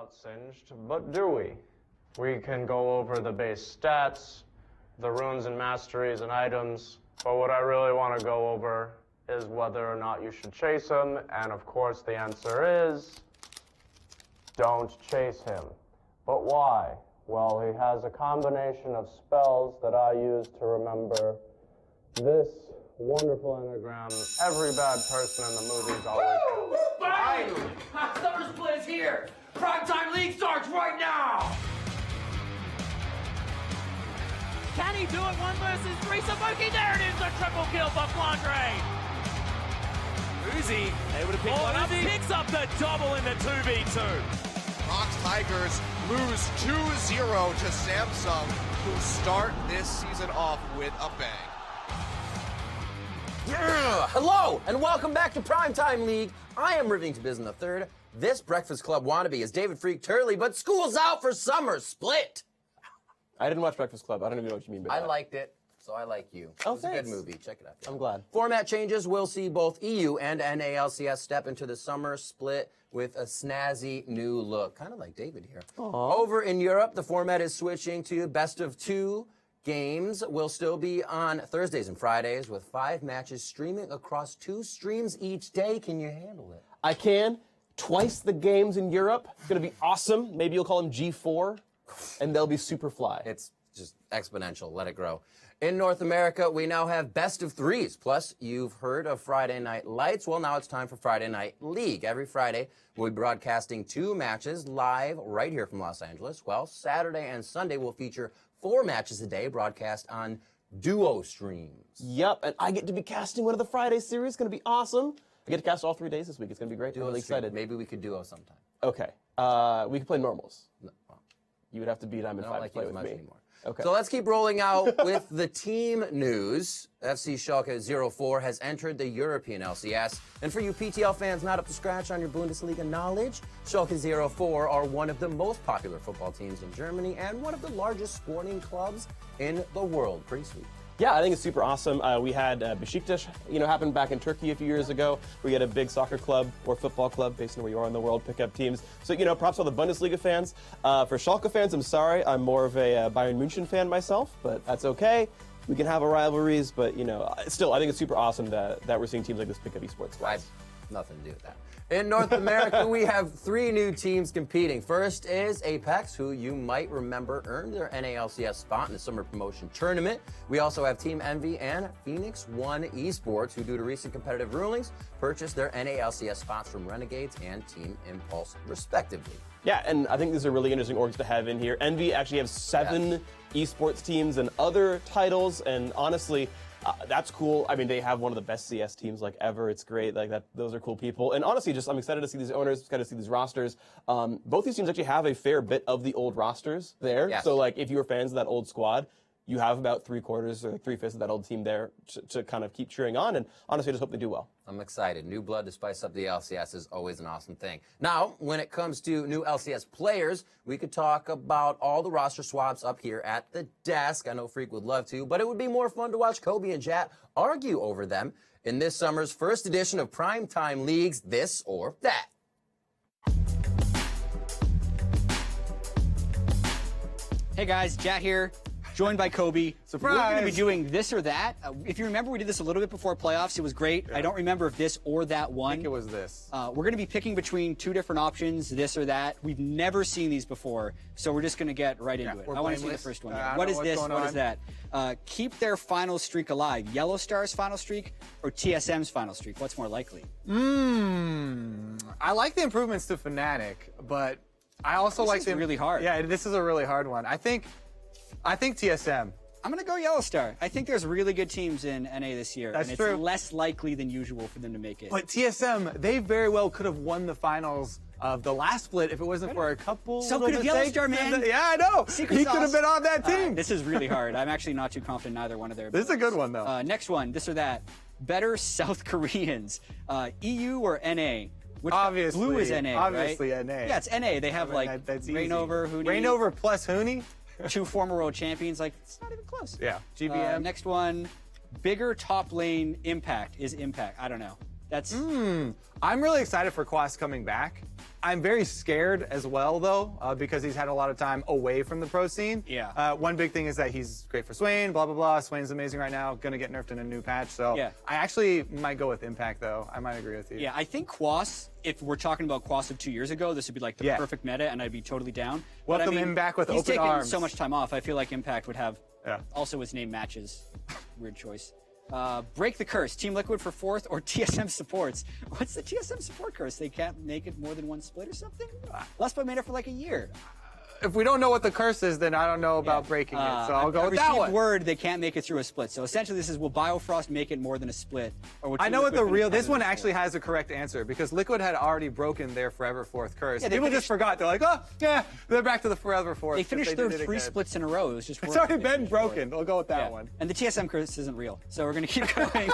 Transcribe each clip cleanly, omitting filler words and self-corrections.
about singed, but do we? We can go over the base stats, the runes and masteries and items, but what I really want to go over is whether or not you should chase him, and of course the answer is don't chase him. But why? Well, he has a combination of spells that I use to remember this wonderful anagram. Every bad person in the movies always kills. Finally! Summer Split is here! PrimeTime League starts right now! Can he do it? 1 versus 3. Sabuki, there it is, a triple kill for Flandre. Uzi able to pick one up. Picks up the double in the 2v2. Bronx Tigers lose 2-0 to Samsung, who start this season off with a bang. Yeah! Hello, and welcome back to PrimeTime League. I am Rivington Bisson III. This Breakfast Club wannabe is David Freak Turley, but school's out for summer split. I didn't watch Breakfast Club. I don't even know what you mean by that. I liked it, so I like you. Oh, It's a good movie. Check it out. I'm glad. Format changes. We'll see both EU and NALCS step into the summer split with a snazzy new look. Kind of like David here. Aww. Over in Europe, the format is switching to best of 2 games. Will still be on Thursdays and Fridays with 5 matches streaming across 2 streams each day. Can you handle it? I can. Twice the games in Europe. It's going to be awesome. Maybe you'll call them G4, and they'll be super fly. It's just exponential. Let it grow. In North America, we now have best of 3s. Plus, you've heard of Friday Night Lights. Well, now it's time for Friday Night League. Every Friday, we'll be broadcasting 2 matches live right here from Los Angeles. Well, Saturday and Sunday will feature 4 matches a day broadcast on duo streams. Yep, and I get to be casting one of the Friday series. It's going to be awesome. I get to cast all 3 days this week. It's going to be great. I'm really excited. Maybe we could duo sometime. Okay. We could play normals. No, well, you would have to be Diamond 5 to play with me. Anymore. Okay. So let's keep rolling out with the team news. FC Schalke 04 has entered the European LCS. And for you PTL fans not up to scratch on your Bundesliga knowledge, Schalke 04 are one of the most popular football teams in Germany and one of the largest sporting clubs in the world. Pretty sweet. Yeah, I think it's super awesome. We had Besiktas, happen back in Turkey a few years ago. We had a big soccer club or football club, based on where you are in the world, pick up teams. So, props to all the Bundesliga fans. For Schalke fans, I'm sorry. I'm more of a Bayern München fan myself, but that's okay. We can have our rivalries, but, still, I think it's super awesome that we're seeing teams like this pick up esports squads. Nothing to do with that. In North America, we have 3 new teams competing. First is Apex, who you might remember earned their NALCS spot in the summer promotion tournament. We also have Team Envy and Phoenix One Esports, who due to recent competitive rulings, purchased their NALCS spots from Renegades and Team Impulse, respectively. Yeah, and I think these are really interesting orgs to have in here. Envy actually have 7 esports teams and other titles, and honestly, that's cool. I mean, they have one of the best CS teams ever. It's great. Those are cool people. And honestly, I'm excited to see these owners, excited to see these rosters. Both these teams actually have a fair bit of the old rosters there. Yes. So if you were fans of that old squad, you have about 3/4 or 3/5 of that old team there to kind of keep cheering on. And honestly, I just hope they do well. I'm excited. New blood to spice up the LCS is always an awesome thing. Now, when it comes to new LCS players, we could talk about all the roster swaps up here at the desk. I know Freak would love to, but it would be more fun to watch Kobe and Jat argue over them in this summer's first edition of PrimeTime League's This or That. Hey guys, Jat here, joined by Kobe. Surprise! We're going to be doing this or that. If you remember, we did this a little bit before playoffs. It was great. Yeah. I don't remember if this or that won. I think it was this. We're going to be picking between 2 different options, this or that. We've never seen these before, so we're just going to get right into it. I want to see the first one. What is this? What is that? Keep their final streak alive. Yellow Star's final streak or TSM's final streak? What's more likely? I like the improvements to Fnatic, but I also like them. Really hard. Yeah, this is a really hard one. I think TSM. I'm going to go Yellow Star. I think there's really good teams in NA this year. That's and true. It's less likely than usual for them to make it. But TSM, they very well could have won the finals of the last split if it wasn't for a couple. So could have Yellow Star, man. Yeah, I know. Secret he sauce. could have been on that team. This is really hard. I'm actually not too confident in either one of their abilities. This is a good one, though. Next one, this or that. Better South Koreans. EU or NA? Obviously. Blue is NA, obviously right? NA. Yeah, it's NA. They have that's Rainover, Huni. Rainover plus Huni. 2 former world champions. It's not even close. Yeah. GBM. Next one. Bigger top lane Impact is Impact. I don't know. That's. I'm really excited for Quas coming back. I'm very scared as well, though, because he's had a lot of time away from the pro scene. Yeah. One big thing is that he's great for Swain, blah, blah, blah. Swain's amazing right now, going to get nerfed in a new patch. So Yeah. I actually might go with Impact, though. I might agree with you. Yeah, I think Quas, if we're talking about Quas of 2 years ago, this would be like the Yeah. perfect meta, and I'd be totally down. Welcome him back with he's open taken arms. so much time off. I feel like Impact would have Yeah. also his name matches. Weird choice. Break the curse. Team Liquid for 4th or TSM supports. What's the TSM support curse? They can't make it more than one split or something? Last made it for like a year. If we don't know what the curse is, then I don't know about breaking it. So I'll go with that one. Word they can't make it through a split. So essentially, this is will Biofrost make it more than a split? Or will I Team know what Liquid the real. finish This one better than a actually split? has the correct answer because Liquid had already broken their Forever Fourth curse. Yeah, they People finished- just forgot. They're like, oh, yeah, they're back to the Forever Fourth. They 'cause finished did their it 3 again. splits in a row. It was just It's work already that they been finished fourth. broken. We'll go with that Yeah. one. And the TSM curse isn't real. So we're going to keep going.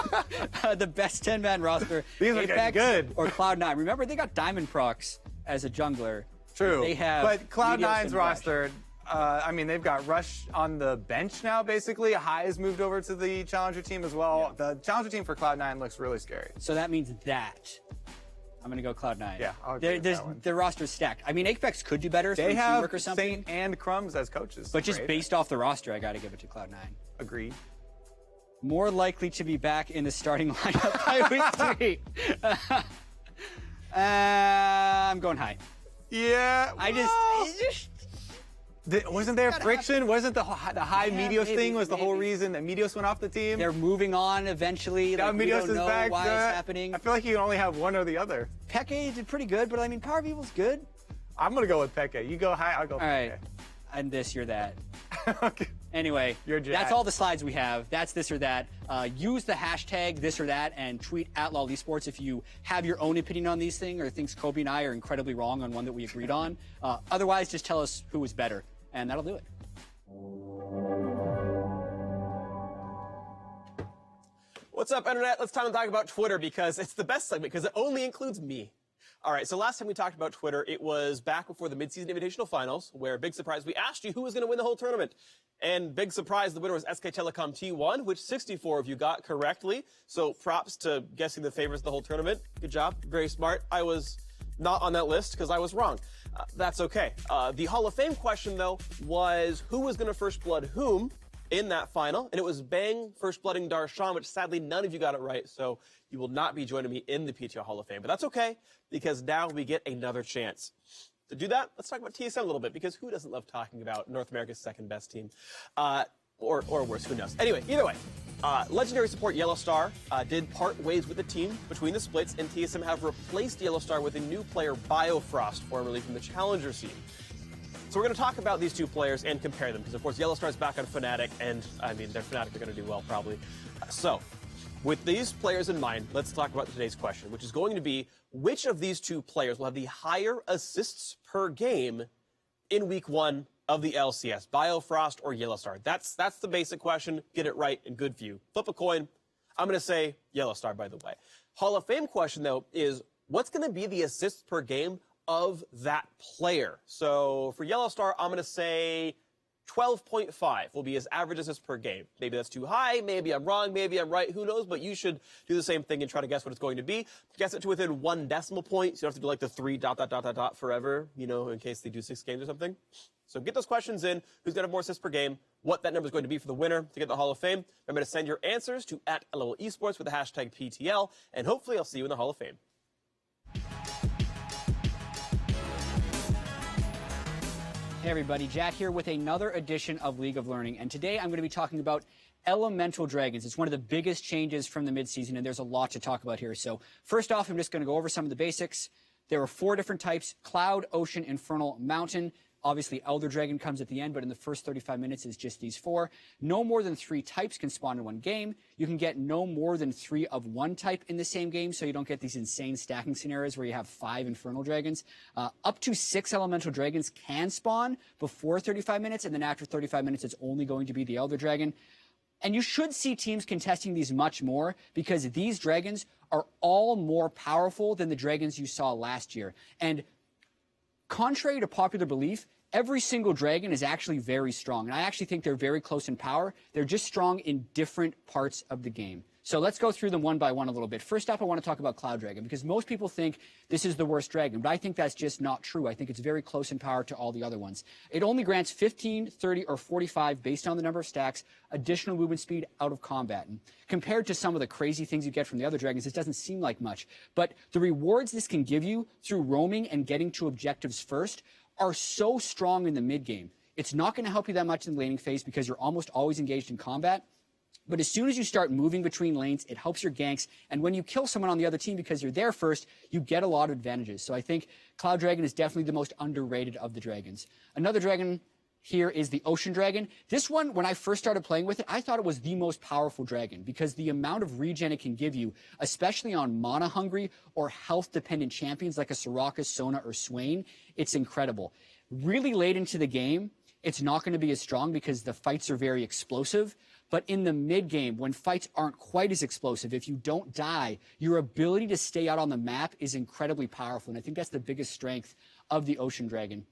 The best 10-man roster. These are getting Apex good. Or Cloud9. Remember, they got Diamond Procs as a jungler. True. They have but Cloud9's Meteos and Rush. roster, I mean, they've got Rush on the bench now, basically. High has moved over to the Challenger team as well. Yeah. The Challenger team for Cloud9 looks really scary. So that means that. I'm going to go Cloud9. Yeah, I'll agree with that one. Their roster's stacked. I mean, Apex could do better They from have teamwork or something. Saint and Crumbs as coaches. But just Great. based off the roster, I got to give it to Cloud9. Agreed. More likely to be back in the starting lineup by week 3. I'm going high. Yeah. Wasn't there friction? Wasn't the high Yeah, Meteos maybe, thing was the whole maybe. reason that Meteos went off the team? They're moving on eventually. Now Like, we Meteos don't is know back. why it's happening. I feel like you can only have one or the other. Peke did pretty good, but I mean, Power of Evil's good. I'm gonna go with Peke. You go high, I'll go All Peke. right. I'm this, you're that. Okay. Anyway, You're Jack. that's all the slides we have. That's this or that. Use the hashtag this or that and tweet at LOL Esports if you have your own opinion on these things or thinks Kobe and I are incredibly wrong on one that we agreed on. Otherwise, just tell us who was better, and that'll do it. What's up, Internet? Let's time to talk about Twitter because it's the best segment because it only includes me. All right, so last time we talked about Twitter, it was back before the midseason invitational finals, where, big surprise, we asked you who was going to win the whole tournament. And big surprise, the winner was SK Telecom T1, which 64 of you got correctly. So props to guessing the favorites the whole tournament. Good job. Very smart. I was not on that list because I was wrong. That's okay. The Hall of Fame question, though, was who was going to first blood whom in that final, and it was Bang first blooding Darshan, which sadly none of you got it right, so you will not be joining me in the PTO Hall of Fame. But that's okay, because now we get another chance. To do that, let's talk about TSM a little bit, because who doesn't love talking about North America's second best team? Or worse, who knows? Anyway, either way, legendary support Yellowstar did part ways with the team between the splits, and TSM have replaced Yellowstar with a new player, Biofrost, formerly from the Challenger scene. So we're going to talk about these two players and compare them, because of course Yellowstar's back on Fnatic, and I mean, their Fnatic are going to do well, probably. So, with these players in mind, let's talk about today's question, which is going to be, which of these two players will have the higher assists per game in week 1 of the LCS, Biofrost or Yellowstar? That's the basic question. Get it right and good for you. Flip a coin. I'm going to say Yellowstar, by the way. Hall of Fame question, though, is what's going to be the assists per game of that player? So for Yellowstar, I'm going to say 12.5 will be his average assists per game. Maybe that's too high, maybe I'm wrong, maybe I'm right, who knows, but you should do the same thing and try to guess what it's going to be. Guess it to within 1 decimal point, so you don't have to do like the 3 ... forever, you know, in case they do 6 games or something. So get those questions in. Who's going to have more assists per game? What that number is going to be for the winner to get the Hall of Fame. Remember to send your answers to @LOL Esports with the hashtag PTL, and hopefully I'll see you in the Hall of Fame. Hey everybody, Jack here with another edition of League of Learning, and today I'm going to be talking about Elemental Dragons. It's one of the biggest changes from the midseason, and there's a lot to talk about here. So first off, I'm just going to go over some of the basics. There are 4 different types: Cloud, Ocean, Infernal, Mountain. Obviously, Elder Dragon comes at the end, but in the first 35 minutes is just these 4. No more than 3 types can spawn in one game. You can get no more than 3 of one type in the same game, so you don't get these insane stacking scenarios where you have 5 Infernal Dragons. Up to 6 Elemental Dragons can spawn before 35 minutes, and then after 35 minutes, it's only going to be the Elder Dragon. And you should see teams contesting these much more, because these dragons are all more powerful than the dragons you saw last year. And contrary to popular belief, every single dragon is actually very strong. And I actually think they're very close in power. They're just strong in different parts of the game. So let's go through them one by one a little bit. First up, I want to talk about Cloud Dragon, because most people think this is the worst dragon, but I think that's just not true. I think it's very close in power to all the other ones. It only grants 15, 30, or 45, based on the number of stacks, additional movement speed out of combat. And compared to some of the crazy things you get from the other dragons, this doesn't seem like much. But the rewards this can give you through roaming and getting to objectives first are so strong in the mid-game. It's not going to help you that much in the laning phase because you're almost always engaged in combat. But as soon as you start moving between lanes, it helps your ganks. And when you kill someone on the other team because you're there first, you get a lot of advantages. So I think Cloud Dragon is definitely the most underrated of the dragons. Another dragon here is the Ocean Dragon. This one, when I first started playing with it, I thought it was the most powerful dragon because the amount of regen it can give you, especially on mana-hungry or health-dependent champions like a Soraka, Sona, or Swain, it's incredible. Really late into the game, it's not going to be as strong because the fights are very explosive. But in the mid-game, when fights aren't quite as explosive, if you don't die, your ability to stay out on the map is incredibly powerful. And I think that's the biggest strength of the Ocean Dragon.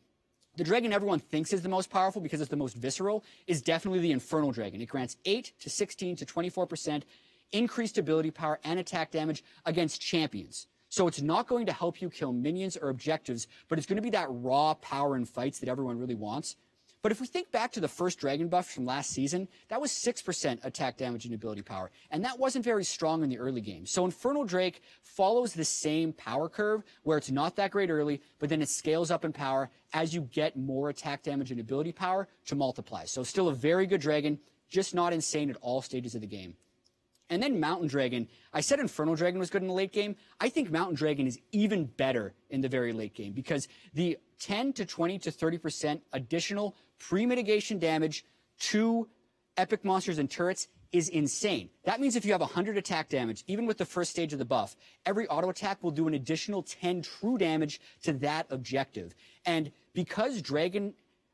The dragon everyone thinks is the most powerful because it's the most visceral is definitely the Infernal Dragon. It grants 8 to 16 to 24% increased ability power and attack damage against champions. So it's not going to help you kill minions or objectives, but it's going to be that raw power in fights that everyone really wants. But if we think back to the first dragon buff from last season, that was 6% attack damage and ability power, and that wasn't very strong in the early game. So Infernal Drake follows the same power curve, where it's not that great early, but then it scales up in power as you get more attack damage and ability power to multiply. So still a very good dragon, just not insane at all stages of the game. And then Mountain Dragon. I said Infernal Dragon was good in the late game. I think Mountain Dragon is even better in the very late game because the 10 to 20 to 30% additional pre-mitigation damage to epic monsters and turrets is insane. That means if you have 100 attack damage, even with the first stage of the buff, every auto attack will do an additional 10 true damage to that objective. And because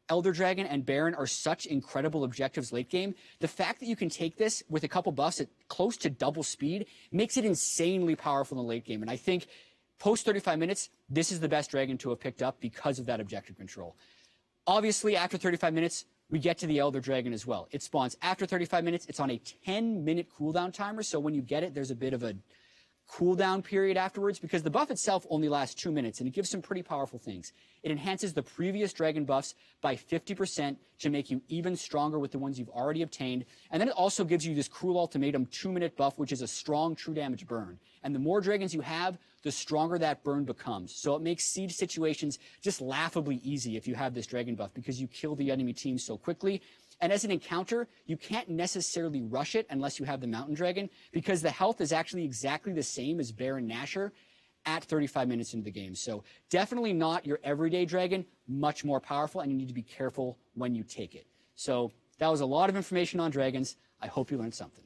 Elder Dragon and Baron are such incredible objectives late game, the fact that you can take this with a couple buffs at close to double speed makes it insanely powerful in the late game. And I think post 35 minutes, this is the best dragon to have picked up because of that objective control. Obviously, after 35 minutes, we get to the Elder Dragon as well. It spawns after 35 minutes. It's on a 10-minute cooldown timer, so when you get it, there's a bit of a cooldown period afterwards because the buff itself only lasts 2 minutes and it gives some pretty powerful things. It enhances the previous dragon buffs by 50% to make you even stronger with the ones you've already obtained. And then it also gives you this Cruel Ultimatum 2-minute buff, which is a strong true damage burn. And the more dragons you have, the stronger that burn becomes. So it makes siege situations just laughably easy if you have this dragon buff because you kill the enemy team so quickly. And as an encounter, you can't necessarily rush it unless you have the Mountain Dragon because the health is actually exactly the same as Baron Nashor at 35 minutes into the game. So definitely not your everyday dragon, much more powerful, and you need to be careful when you take it. So that was a lot of information on dragons. I hope you learned something.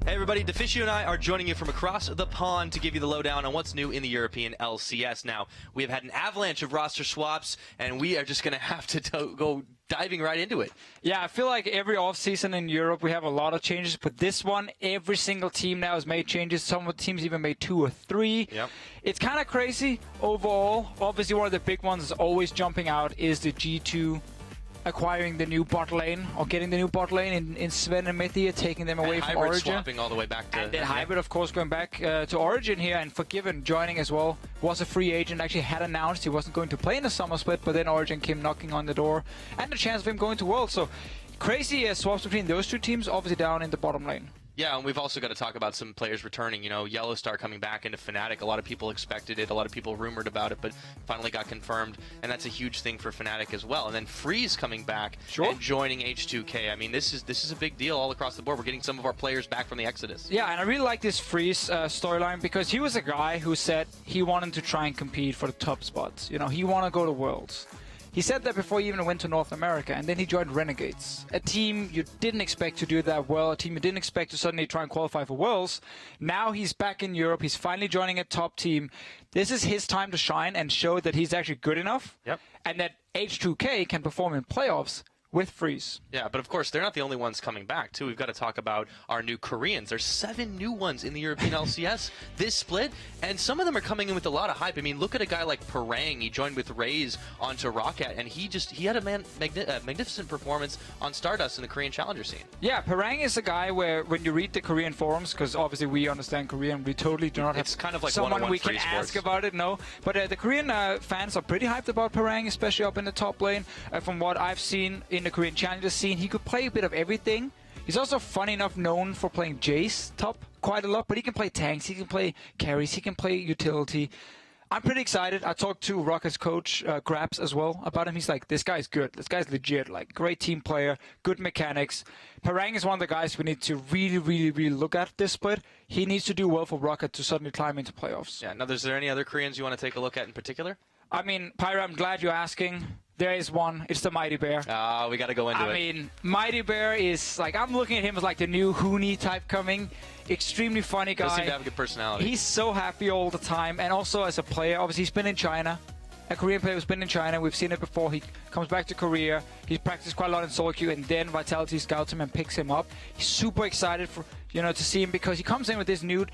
Hey everybody, Deficio and I are joining you from across the pond to give you the lowdown on what's new in the European LCS. Now, we have had an avalanche of roster swaps, and we are just going to have to go diving right into it. Yeah, I feel like every offseason in Europe we have a lot of changes, but this one, every single team now has made changes. Some of the teams even made 2 or 3. Yep. It's kind of crazy overall. Obviously, one of the big ones that's always jumping out is the G2 acquiring the new bot lane, or getting the new bot lane in Sven and Mythia, taking them away from Origin. Swapping all the way back to... And then Hybrid, of course, going back to Origin here, and Forgiven joining as well. Was a free agent, actually had announced he wasn't going to play in the summer split, but then Origin came knocking on the door, and the chance of him going to Worlds. So crazy swaps between those two teams, obviously down in the bottom lane. Yeah, and we've also got to talk about some players returning. You know, Yellowstar coming back into Fnatic. A lot of people expected it. A lot of people rumored about it, but finally got confirmed. And that's a huge thing for Fnatic as well. And then Freeze coming back and joining H2K. I mean, this is a big deal all across the board. We're getting some of our players back from the Exodus. Yeah, and I really like this Freeze storyline because he was a guy who said he wanted to try and compete for the top spots. You know, he wanted to go to Worlds. He said that before he even went to North America, and then he joined Renegades, a team you didn't expect to do that well, a team you didn't expect to suddenly try and qualify for Worlds. Now he's back in Europe, he's finally joining a top team. This is his time to shine and show that he's actually good enough, and that H2K can perform in playoffs with Freeze. Yeah, but of course, they're not the only ones coming back, too. We've got to talk about our new Koreans. There's 7 new ones in the European LCS this split, and some of them are coming in with a lot of hype. I mean, look at a guy like Parang. He joined with Raze onto Rocket, and he had a magnificent performance on Stardust in the Korean Challenger scene. Yeah, Parang is a guy where when you read the Korean forums, because obviously we understand Korean, we totally do not have kind of like someone we can free ask sports. about it, no. But the Korean fans are pretty hyped about Parang, especially up in the top lane. From what I've seen in the Korean Challenger scene, he could play a bit of everything. He's also, funny enough, known for playing Jace top quite a lot, but he can play tanks, he can play carries, he can play utility. I'm pretty excited. I talked to Rocket's coach, Grabs, as well about him. He's like, this guy's good. This guy's legit. Like, great team player, good mechanics. Parang is one of the guys we need to really, really, really look at this split. He needs to do well for Rocket to suddenly climb into playoffs. Yeah, now, is there any other Koreans you want to take a look at in particular? I mean, Pyra, I'm glad you're asking. There is one. It's the Mighty Bear. We got to go into it. I mean, Mighty Bear is like, I'm looking at him as like the new Huni type coming. Extremely funny guy. Does seem to have a good personality. He's so happy all the time. And also as a player, obviously he's been in China. A Korean player who's been in China. We've seen it before. He comes back to Korea. He's practiced quite a lot in solo queue, and then Vitality scouts him and picks him up. He's super excited for to see him because he comes in with this new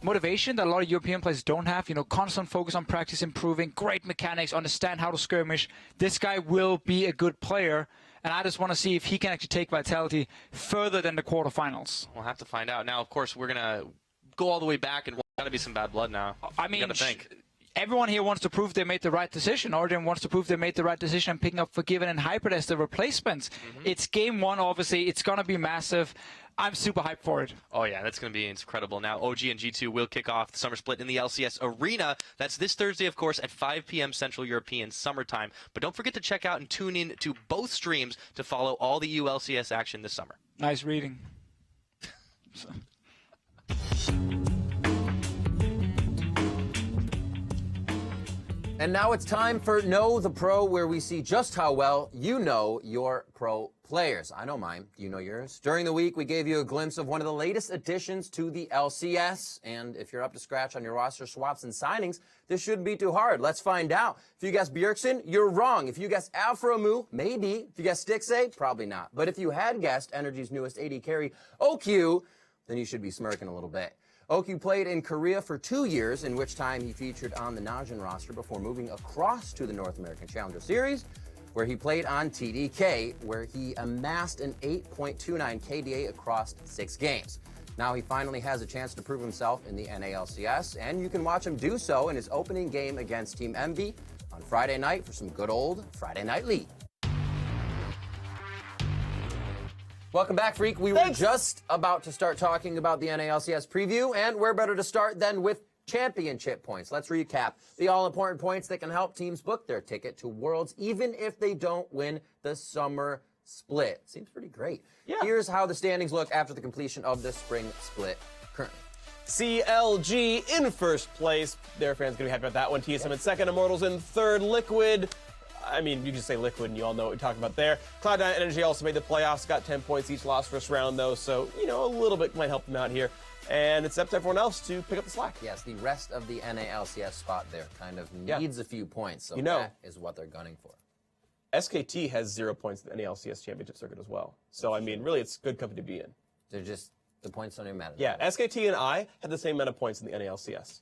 motivation that a lot of European players don't have. Constant focus on practice, improving, great mechanics, understand how to skirmish. This guy will be a good player, and I just want to see if he can actually take Vitality further than the quarterfinals. We'll have to find out. Now, of course, we're going to go all the way back, and got to be some bad blood now. I mean, got to think. Everyone here wants to prove they made the right decision. Origin wants to prove they made the right decision and picking up Forgiven and Hybrid as the replacements. It's game 1, obviously. It's going to be massive. I'm super hyped for it. Oh, yeah, that's going to be incredible. Now, OG and G2 will kick off the summer split in the LCS Arena. That's this Thursday, of course, at 5 p.m. Central European summertime. But don't forget to check out and tune in to both streams to follow all the EU LCS action this summer. Nice reading. And now it's time for Know the Pro, where we see just how well you know your pro players. I know mine. You know yours. During the week, we gave you a glimpse of one of the latest additions to the LCS. And if you're up to scratch on your roster swaps and signings, this shouldn't be too hard. Let's find out. If you guessed Bjergsen, you're wrong. If you guessed Alframu, maybe. If you guessed Stixay, probably not. But if you had guessed Energy's newest AD carry, OQ, then you should be smirking a little bit. OQ played in Korea for 2 years, in which time he featured on the Najin roster before moving across to the North American Challenger Series, where he played on TDK, where he amassed an 8.29 KDA across 6 games. Now he finally has a chance to prove himself in the NALCS, and you can watch him do so in his opening game against Team Envy on Friday night for some good old Friday Night League. Welcome back, Freak. We were just about to start talking about the NALCS preview, and where better to start than with championship points. Let's recap the all-important points that can help teams book their ticket to Worlds, even if they don't win the summer split. Seems pretty great. Yeah. Here's how the standings look after the completion of the spring split currently. CLG in first place. Their fans going to be happy about that one. TSM in second. Immortals in third. Liquid. I mean, you just say Liquid and you all know what we're talking about there. Cloud9 Energy also made the playoffs, got 10 points each, lost first round though, so, a little bit might help them out here. And it's up to everyone else to pick up the slack. Yes, the rest of the NALCS spot there kind of needs a few points, so that is what they're gunning for. SKT has 0 points in the NALCS championship circuit as well. So, I mean, really, it's good company to be in. They're just, the points don't even matter. Yeah, SKT and I had the same amount of points in the NALCS.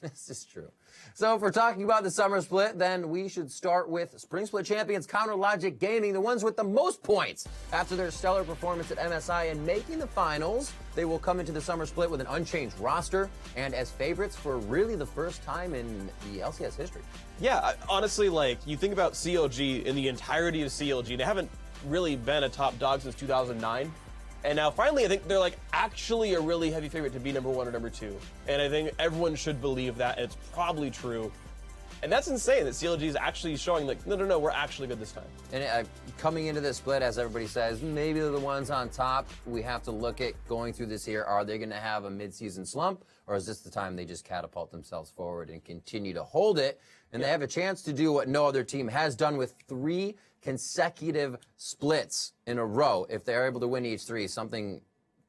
This is true. So if we're talking about the summer split, then we should start with Spring Split champions Counter Logic Gaming, the ones with the most points. After their stellar performance at MSI and making the finals, they will come into the summer split with an unchanged roster and as favorites for really the first time in the LCS history. Yeah, honestly, you think about CLG in the entirety of CLG, they haven't really been a top dog since 2009. And now, finally, I think they're, actually a really heavy favorite to be number 1 or number 2. And I think everyone should believe that, and it's probably true. And that's insane that CLG is actually showing, no, we're actually good this time. And coming into this split, as everybody says, maybe they're the ones on top. We have to look at going through this here. Are they going to have a mid-season slump, or is this the time they just catapult themselves forward and continue to hold it? And they have a chance to do what no other team has done with 3 consecutive splits in a row if they're able to win each 3, something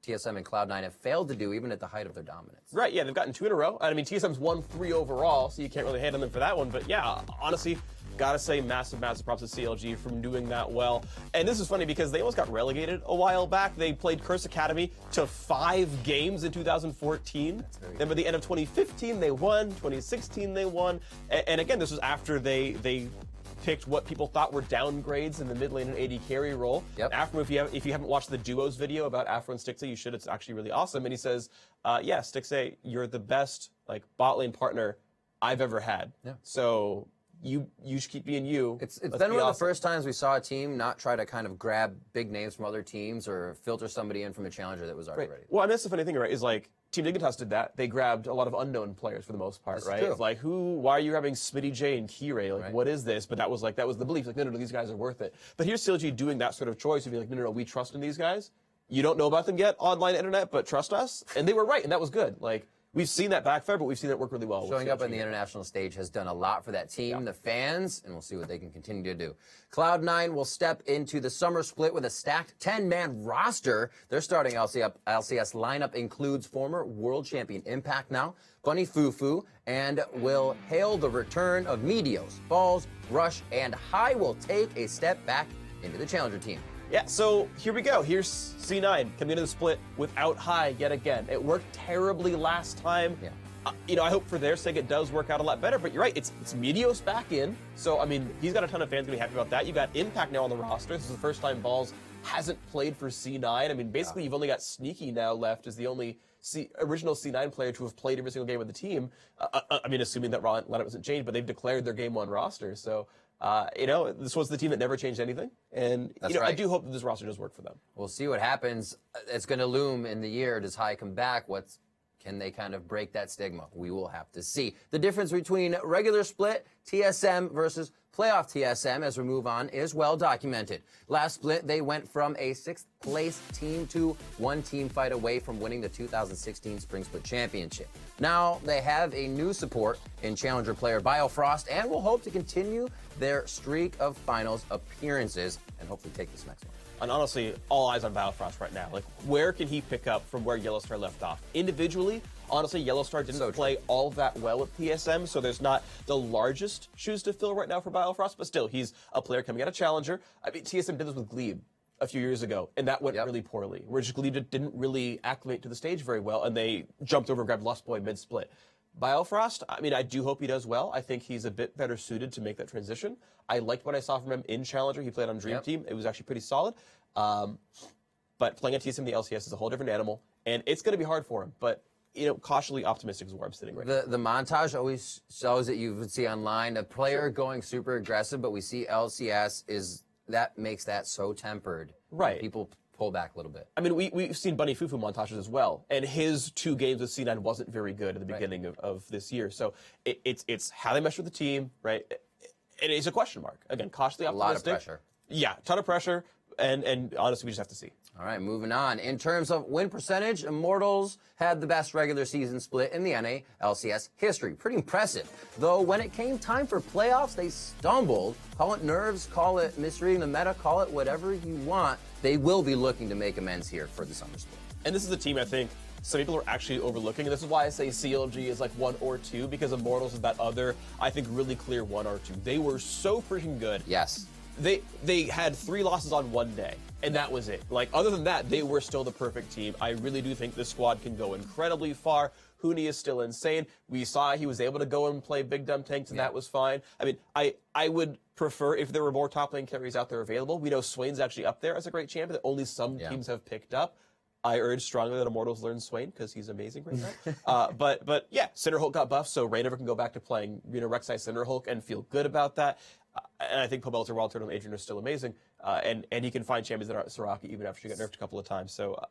TSM and Cloud9 have failed to do even at the height of their dominance. Right, yeah, they've gotten 2 in a row. I mean, TSM's won 3 overall, so you can't really hate on them for that one. But yeah, honestly, Gotta say, massive props to CLG from doing that well. And this is funny because they almost got relegated a while back. They played Curse Academy to 5 games in 2014. Then by the end of 2015, they won. 2016, they won. And again, this was after they picked what people thought were downgrades in the mid lane and AD carry role. Yep. Afro, if you haven't watched the Duos video about Afro and Stixxay, you should. It's actually really awesome. And he says, yeah, Stixxay, you're the best bot lane partner I've ever had. Yeah. So you should keep being you. It's been one of the first times we saw a team not try to kind of grab big names from other teams or filter somebody in from a challenger that was already ready. Well, I mean, that's the funny thing, right, is Team Dignitas did that. They grabbed a lot of unknown players for the most part, That's right? true. It's like, why are you grabbing Smitty J and Kire? What is this? But that was the belief. No, these guys are worth it. But here's CLG doing that sort of choice and be like, no, we trust in these guys. You don't know about them yet, online internet, but trust us. And they were right, and that was good. We've seen that backfire, but we've seen that work really well. Showing up on the international stage has done a lot for that team, the fans, and we'll see what they can continue to do. Cloud9 will step into the summer split with a stacked 10-man roster. Their starting LCS lineup includes former world champion Impact now, Bunny Fufu, and will hail the return of Meteos. Balls, Rush, and High will take a step back into the challenger team. Yeah, so here we go. Here's C9 coming into the split without High yet again. It worked terribly last time. Yeah. I hope for their sake it does work out a lot better, but you're right, it's Meteos back in. So, I mean, he's got a ton of fans going to be happy about that. You got Impact now on the roster. This is the first time Balls hasn't played for C9. I mean, basically, you've only got Sneaky now left as the only original C9 player to have played every single game of the team. I mean, assuming that lineup hasn't changed, but they've declared their game one roster. So, this was the team that never changed anything. And, I do hope that this roster does work for them. We'll see what happens. It's going to loom in the year. Does High come back? Can they kind of break that stigma? We will have to see. The difference between regular split TSM versus playoff TSM as we move on is well documented. Last split, they went from a 6th place team to one team fight away from winning the 2016 Spring Split Championship. Now they have a new support in challenger player Biofrost and will hope to continue their streak of finals appearances and hopefully take this next one. And honestly, all eyes on Biofrost right now. Where can he pick up from where Yellowstar left off? Individually, honestly, Yellowstar didn't play all that well at TSM, so there's not the largest shoes to fill right now for Biofrost, but still, he's a player coming out of Challenger. I mean, TSM did this with Glebe a few years ago, and that went really poorly, where just Glebe didn't really acclimate to the stage very well, and they jumped over and grabbed Lost Boy mid-split. Biofrost, I mean, I do hope he does well. I think he's a bit better suited to make that transition. I liked what I saw from him in Challenger. He played on Dream Team. It was actually pretty solid. But playing at TSM, the LCS is a whole different animal, and it's going to be hard for him. But, cautiously optimistic is where I'm sitting right now. The montage always shows that you would see online a player going super aggressive, but we see LCS that makes that so tempered. Right. People pull back a little bit. I mean, we've seen Bunny Fufu montages as well, and his 2 games with C9 wasn't very good at the beginning of this year. So it's how they mesh with the team, right? And it's a question mark. Again, cautiously optimistic. A lot of pressure. Yeah, ton of pressure, and honestly, we just have to see. All right, moving on. In terms of win percentage, Immortals had the best regular season split in the NA LCS history. Pretty impressive. Though when it came time for playoffs, they stumbled. Call it nerves, call it misreading the meta, call it whatever you want. They will be looking to make amends here for the summer split. And this is a team I think some people are actually overlooking, and this is why I say CLG is 1 or 2, because Immortals is that other, I think, really clear 1 or 2. They were so freaking good. Yes. They had 3 losses on one day, and that was it. Other than that, they were still the perfect team. I really do think this squad can go incredibly far. Huni is still insane. We saw he was able to go and play big dumb tanks, and that was fine. I mean, I would prefer if there were more top lane carries out there available. We know Swain's actually up there as a great champion that only some teams have picked up. I urge strongly that Immortals learn Swain because he's amazing right now. But yeah, Cinderhulk got buffed, so Rainover can go back to playing Rek'Sai Cinderhulk and feel good about that. And I think Pobelter, Wild Turtle, and Adrian are still amazing. And he can find champions that aren't Soraka even after she got nerfed a couple of times. So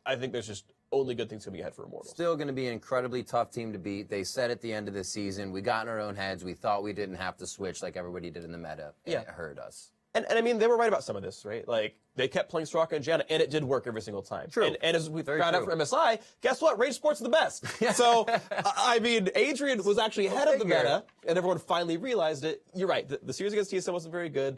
I think there's just only good things coming ahead for Immortals. Still going to be an incredibly tough team to beat. They said at the end of the season, we got in our own heads. We thought we didn't have to switch like everybody did in the meta. And it hurt us. And I mean, they were right about some of this, right? They kept playing Soraka and Janna, and it did work every single time. True. And as we found out from MSI, guess what? Rage Sport's the best. So, I mean, Adrian was actually ahead of the meta, and everyone finally realized it. You're right. The series against TSM wasn't very good.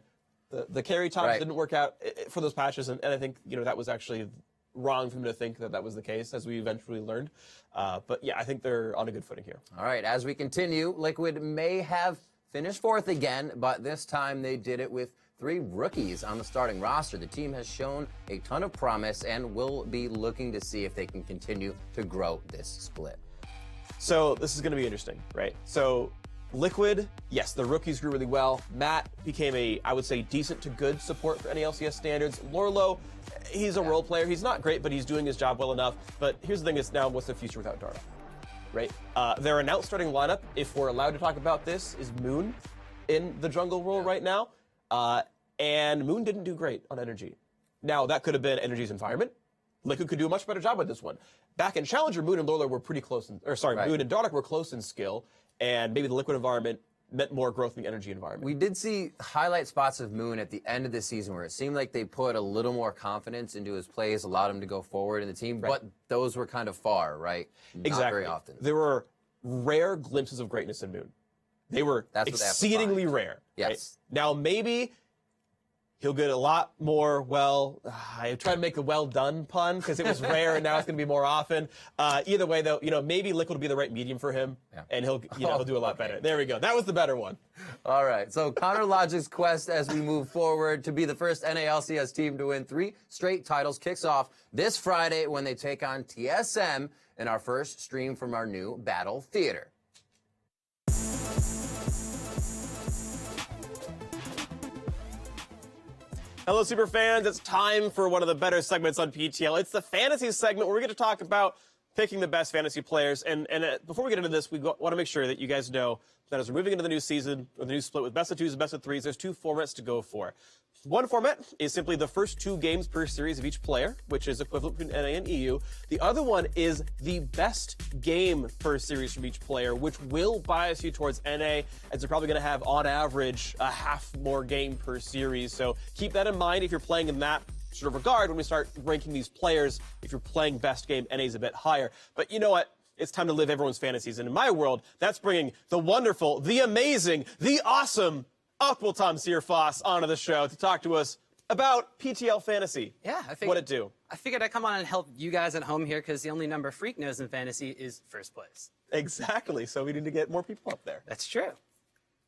The carry tops didn't work out for those patches, and I think, that was actually wrong for him to think that was the case, as we eventually learned. But yeah, I think they're on a good footing here. All right, as we continue, Liquid may have finished 4th again, but this time they did it with 3 rookies on the starting roster. The team has shown a ton of promise and will be looking to see if they can continue to grow this split. So this is going to be interesting, right? So Liquid, yes, the rookies grew really well. Matt became a, I would say, decent to good support for NALCS standards. Lorlo, he's a role player. He's not great, but he's doing his job well enough. But here's the thing is now, what's the future without Dara, right? Their announced starting lineup, if we're allowed to talk about this, is Moon in the jungle role right now. And Moon didn't do great on Energy. Now, that could have been Energy's environment. Liquid could do a much better job with this one. Back in Challenger, Moon and Lorlo were pretty close, Moon and Dardoch were close in skill, and maybe the Liquid environment meant more growth in the Energy environment. We did see highlight spots of Moon at the end of the season where it seemed like they put a little more confidence into his plays, allowed him to go forward in the team, but those were kind of far, right? Exactly. Not very often. There were rare glimpses of greatness in Moon. They were exceedingly rare. Yes. Right? Now, maybe he'll get a lot more, I tried to make a well done pun because it was rare and now it's going to be more often. Either way, though, maybe Liquid will be the right medium for him and he'll do a lot better. There we go. That was the better one. All right. So Connor Logic's quest as we move forward to be the first NALCS team to win 3 straight titles kicks off this Friday when they take on TSM in our first stream from our new Battle Theater. Hello, super fans. It's time for one of the better segments on PTL. It's the fantasy segment where we get to talk about picking the best fantasy players. And before we get into this, we want to make sure that you guys know that as we're moving into the new season, or the new split with best of 2s and best of 3s, there's 2 formats to go for. One format is simply the first 2 games per series of each player, which is equivalent between NA and EU. The other one is the best game per series from each player, which will bias you towards NA, as they're probably going to have, on average, a half more game per series. So keep that in mind if you're playing in that sort of regard when we start ranking these players. If you're playing best game, NA is a bit higher. But you know what? It's time to live everyone's fantasies. And in my world, that's bringing the wonderful, the amazing, the awesome Upwell Tom Searfoss onto the show to talk to us about PTL Fantasy. Yeah, I figured. What it do? I figured I'd come on and help you guys at home here because the only number Freak knows in fantasy is first place. Exactly. So we need to get more people up there. That's true.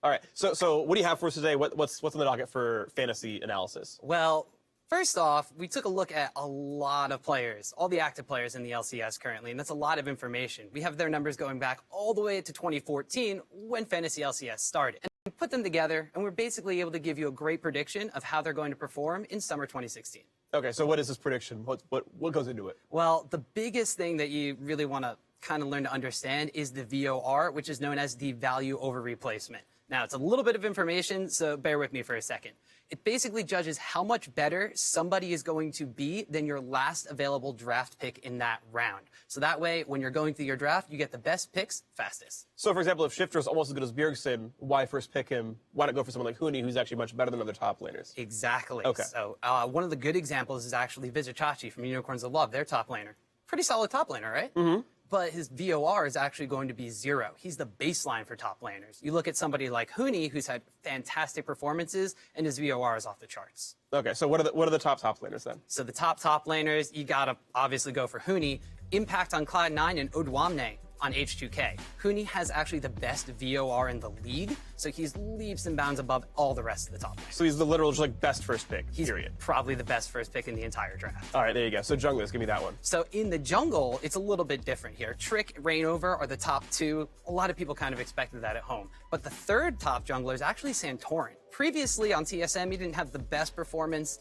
All right. So what do you have for us today? What's on the docket for fantasy analysis? Well, first off, we took a look at a lot of players, all the active players in the LCS currently, and that's a lot of information. We have their numbers going back all the way to 2014 when Fantasy LCS started. We put them together, and we're basically able to give you a great prediction of how they're going to perform in summer 2016. Okay, so what is this prediction? What goes into it? Well, the biggest thing that you really want to kind of learn to understand is the VOR, which is known as the value over replacement. Now, it's a little bit of information, so bear with me for a second. It basically judges how much better somebody is going to be than your last available draft pick in that round. So that way, when you're going through your draft, you get the best picks fastest. So, for example, if Shifter is almost as good as Bjergsen, why first pick him? Why not go for someone like Huni, who's actually much better than other top laners? Exactly. Okay. So one of the good examples is actually Vizicachi from Unicorns of Love, their top laner. Pretty solid top laner, right? Mm-hmm. But his VOR is actually going to be 0. He's the baseline for top laners. You look at somebody like Huni, who's had fantastic performances, and his VOR is off the charts. Okay, so what are the top laners then? So the top laners, you gotta obviously go for Huni. Impact on Cloud9 and Odwamne on H2K. Huni has actually the best VOR in the league, so he's leaps and bounds above all the rest of the top laners. So he's the literal just like best first pick, He's period. probably the best first pick in the entire draft. All right, there you go. So junglers, give me that one. So in the jungle, it's a little bit different here. Trick, Reignover are the top 2. A lot of people kind of expected that at home. But the third top jungler is actually Santorin. Previously on TSM, he didn't have the best performance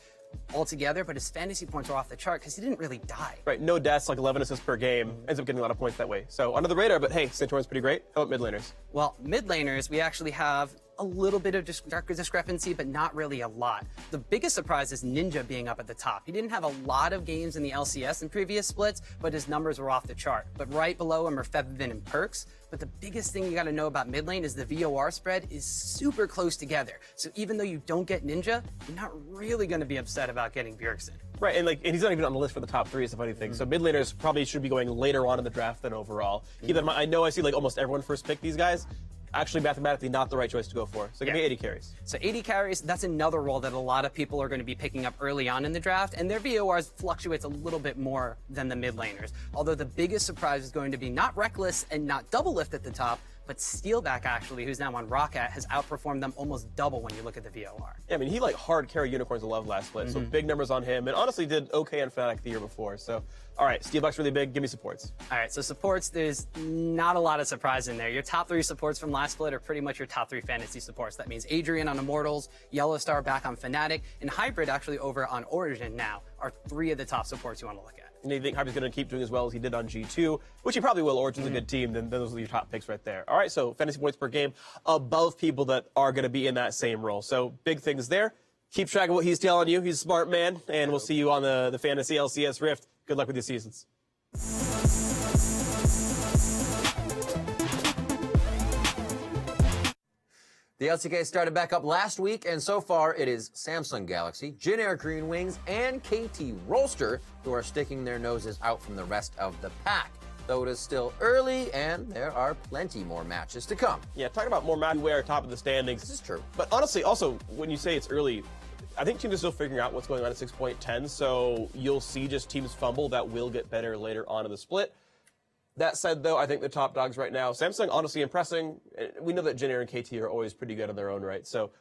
altogether, but his fantasy points were off the chart because he didn't really die. Right, no deaths, like 11 assists per game. Ends up getting a lot of points that way. So under the radar, but hey, Santorin's pretty great. How about mid laners? Well, mid laners, we actually have a little bit of discrepancy, but not really a lot. The biggest surprise is Ninja being up at the top. He didn't have a lot of games in the LCS in previous splits, but his numbers were off the chart. But right below him are Fevivin and Perks. But the biggest thing you got to know about mid lane is the VOR spread is super close together. So even though you don't get Ninja, you're not really going to be upset about getting Bjergsen. Right, and he's not even on the list for the top 3 is the funny thing. So mid laners probably should be going later on in the draft than overall. Keep that in mind. I know I see like almost everyone first pick these guys. Actually, mathematically, not the right choice to go for. So give me 80 carries. So 80 carries, that's another role that a lot of people are going to be picking up early on in the draft, and their VORs fluctuates a little bit more than the mid laners. Although the biggest surprise is going to be not Reckless and not Double Lift at the top, but Steelback actually, who's now on Rocket, has outperformed them almost double when you look at the VOR. Yeah, I mean, he hard carry Unicorns of Love last split, so big numbers on him, and honestly did okay on Fnatic the year before. So, all right, Steelback's really big. Give me supports. All right, so supports, there's not a lot of surprise in there. Your top 3 supports from last split are pretty much your top 3 fantasy supports. That means Adrian on Immortals, Yellowstar back on Fnatic, and Hybrid actually over on Origin now are 3 of the top supports you want to look at. And you think Hybrid's going to keep doing as well as he did on G2, which he probably will. Origin's a good team, then those are your top picks right there. All right, so fantasy points per game above people that are going to be in that same role. So big things there. Keep track of what he's telling you. He's a smart man, and we'll see you on the Fantasy LCS Rift. Good luck with your seasons. The LCK started back up last week, and so far it is Samsung Galaxy, Jin Air Green Wings, and KT Rolster who are sticking their noses out from the rest of the pack. Though it is still early, and there are plenty more matches to come. Yeah, talking about more matches, we are top of the standings. This is true. But honestly, also, when you say it's early, I think teams are still figuring out what's going on at 6.10, so you'll see just teams fumble that will get better later on in the split. That said, though, I think the top dogs right now, Samsung honestly impressing. We know that Jin Air and KT are always pretty good on their own right, so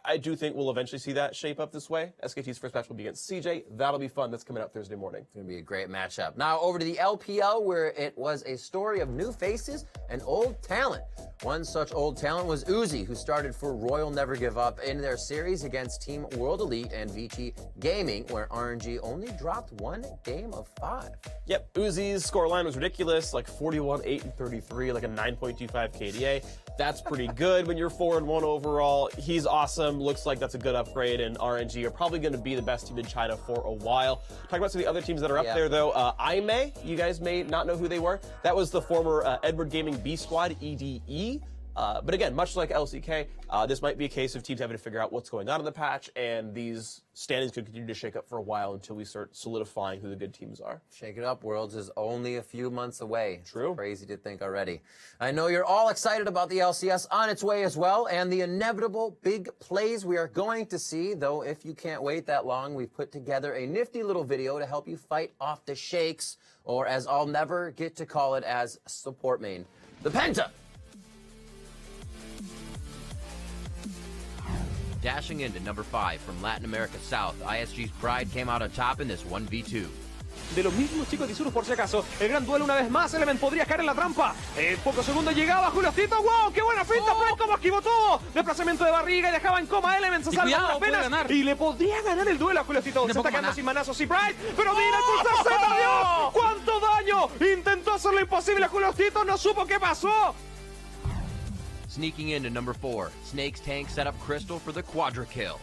I do think we'll eventually see that shape up this way. SKT's first match will be against CJ. That'll be fun. That's coming out Thursday morning. It's going to be a great matchup. Now over to the LPL, where it was a story of new faces and old talent. One such old talent was Uzi, who started for Royal Never Give Up in their series against Team World Elite and VT Gaming, where RNG only dropped 1 game of 5. Yep, Uzi's scoreline was ridiculous, like 41, 8, and 33, like a 9.25 KDA. That's pretty good when you're 4-1 overall. He's awesome. Looks like that's a good upgrade, and RNG are probably going to be the best team in China for a while. Talking about some of the other teams that are up there, though, IME, you guys may not know who they were. That was the former Edward Gaming B Squad, EDE. But again, much like LCK, this might be a case of teams having to figure out what's going on in the patch, and these standings could continue to shake up for a while until we start solidifying who the good teams are. Shake it up, Worlds is only a few months away. True. It's crazy to think already. I know you're all excited about the LCS on its way as well, and the inevitable big plays we are going to see, though if you can't wait that long, we've put together a nifty little video to help you fight off the shakes, or as I'll never get to call it as support main, the Penta. Dashing into number 5 from Latin America South, ISG's Pride came out on top in this 1v2. De los mismos chicos de Isurus, por si acaso. El gran duelo una vez más. Element podría caer en la trampa. En pocos segundos llegaba Juliocito. ¡Wow! ¡Qué buena finta! Fred como esquivó todo. Desplazamiento de barriga y dejaba en coma a Element. Se salva las penas. Y le podría ganar el duelo a Juliocito. Se está quedando sin manazos y Pride. Pero mira el pulsar Z, Dios. ¡Cuánto daño! Intentó hacer lo imposible a Juliocito. No supo qué pasó. Sneaking into number 4, Snake's tank set up Crystal for the quadra kill.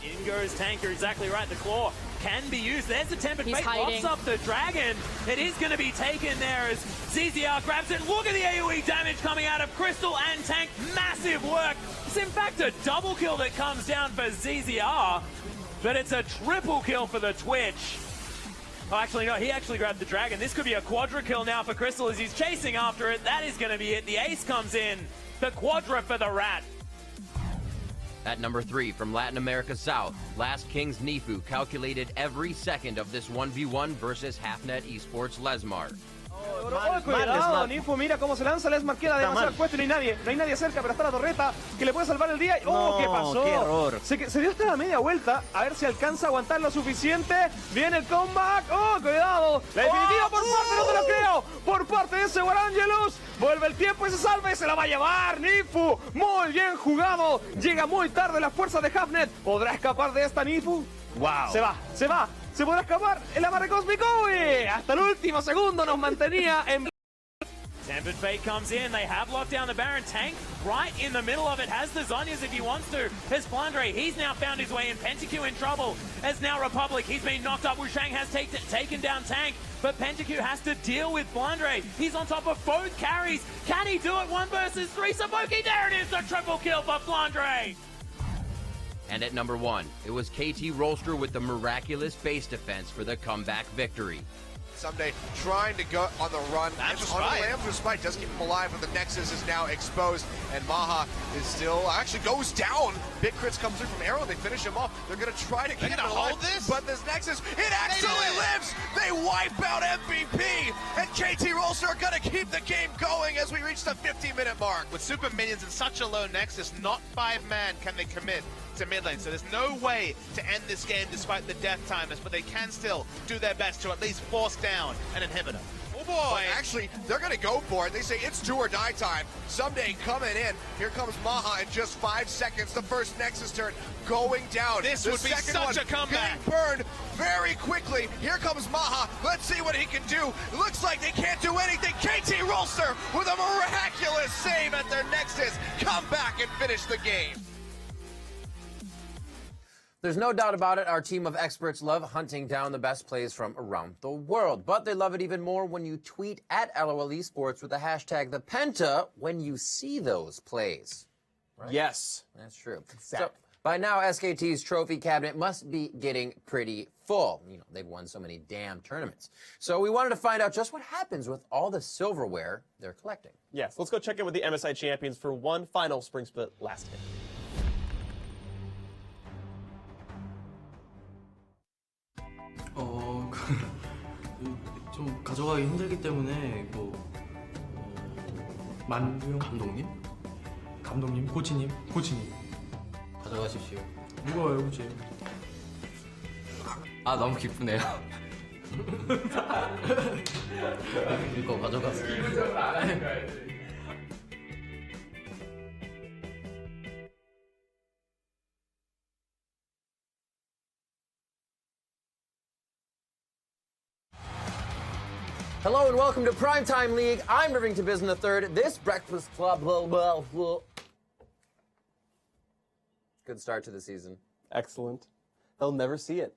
In goes Tank, you're exactly right. The claw can be used. There's the Tempered Fate, locks up the dragon. It is going to be taken there as ZZR grabs it. Look at the AoE damage coming out of Crystal and Tank. Massive work. It's in fact a double kill that comes down for ZZR, but it's a triple kill for the Twitch. Oh, actually, no, he actually grabbed the dragon. This could be a quadra kill now for Crystal as he's chasing after it. That is going to be it. The ace comes in. The quadra for the Rat. At number 3 from Latin America South, Last King's Nifu calculated every second of this 1v1 versus Halfnet Esports Lesmar. Cuidado, Ninfo, mira cómo se lanza, Lesmar queda demasiado puesto y no hay nadie cerca, pero está la torreta que le puede salvar el día. ¡Oh, qué pasó! ¡Qué error! Se dio hasta la media vuelta, a ver si alcanza a aguantar lo suficiente. Viene el comeback. ¡Oh, cuidado! La definitiva por parte, no te lo creo, por parte de ese Angelus. Vuelve el tiempo y se salva y se la va a llevar Nifu. Muy bien jugado. Llega muy tarde la fuerza de Halfnet. ¿Podrá escapar de esta Nifu? ¡Wow! Se va. ¿Se podrá escapar? El amarre cósmico y hasta el último segundo nos mantenía en... Tempered Fate comes in. They have locked down the Baron. Tank right in the middle of it. Has the Zonyas if he wants to. Has Flandre. He's now found his way in. PentaQ in trouble. As now Republic. He's been knocked up. Wushang has taken down Tank. But PentaQ has to deal with Flandre. He's on top of both carries. Can he do it? 1 versus 3. Saboki. There it is. The triple kill for Flandre. And at number 1, it was KT Rolster with the miraculous base defense for the comeback victory. Someday trying to go on the run. Lamb's On the Spite. Lamb's Spite does keep him alive, but the Nexus is now exposed, and Maha is still, actually goes down. Big crits come through from Arrow, they finish him off. They're gonna try to keep him alive. hold this? But this Nexus, it actually lives! They wipe out MVP, and KT Rolster are gonna keep the game going as we reach the 50-minute mark. With super minions and such a low Nexus, not 5-man can they commit to mid lane, so there's no way to end this game despite the death timers, but they can still do their best to at least force down an inhibitor. Oh boy! But actually, they're gonna go for it. They say it's do or die time. Someday coming in. Here comes Maha in just 5 seconds. The first Nexus turn going down. This the would be second such one a comeback. Getting burned very quickly. Here comes Maha. Let's see what he can do. Looks like they can't do anything. KT Rolster with a miraculous save at their Nexus. Come back and finish the game. There's no doubt about it, our team of experts love hunting down the best plays from around the world. But they love it even more when you tweet at LOL Esports with the hashtag the Penta when you see those plays. Right? Yes. That's true. So, by now, SKT's trophy cabinet must be getting pretty full. You know, they've won so many damn tournaments. So we wanted to find out just what happens with all the silverware they're collecting. Yes, let's go check in with the MSI champions for one final spring split last hit. 좀 가져가기 힘들기 때문에 만두형 감독님, 코치님 가져가십시오. 무거워요, 그치? 아, 너무 기쁘네요. 이거 가져가세요. Hello and welcome to PrimeTime League. I'm Irvington Bisson III. This Breakfast Club. Good start to the season. Excellent. They'll never see it.